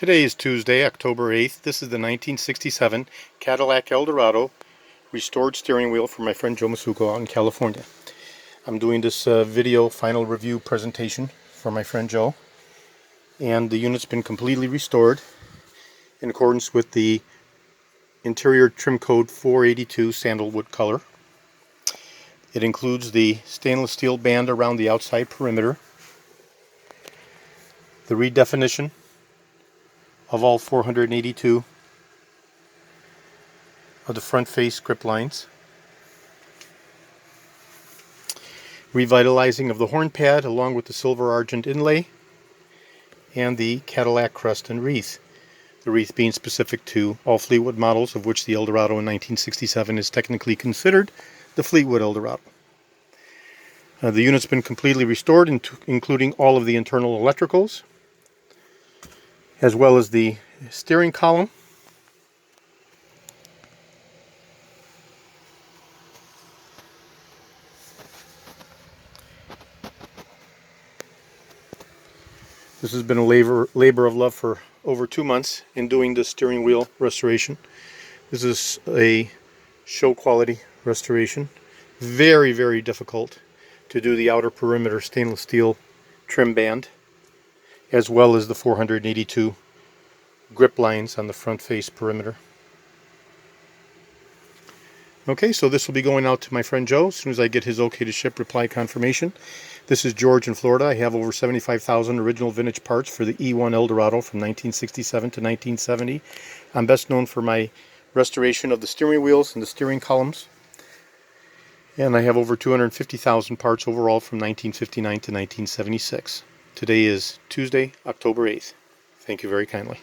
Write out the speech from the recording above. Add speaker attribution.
Speaker 1: Today is Tuesday, October 8th. This is the 1967 Cadillac Eldorado restored steering wheel for my friend Joe Masuko out in California. I'm doing this video final review presentation for my friend Joe, and the unit's been completely restored in accordance with the interior trim code 482 Sandlewood color. It includes the stainless steel band around the outside perimeter, the redefinition of all 482 of the front face grip lines, revitalizing of the horn pad along with the silver argent inlay, and the Cadillac crest and wreath. The wreath being specific to all Fleetwood models, of which the Eldorado in 1967 is technically considered the Fleetwood Eldorado. The unit's been completely restored, including all of the internal electricals, as well as the steering column, This has been a labor of love for over 2 months in doing the steering wheel restoration. This is a show quality restoration. Very, very difficult to do the outer perimeter stainless steel trim band, as well as the 482 grip lines on the front face perimeter. Okay, so this will be going out to my friend Joe as soon as I get his okay to ship reply confirmation. This is George in Florida. I have over 75,000 original vintage parts for the E1 Eldorado from 1967 to 1970. I'm best known for my restoration of the steering wheels and the steering columns. And I have over 250,000 parts overall from 1959 to 1976. Today is Tuesday, October 8th. Thank you very kindly.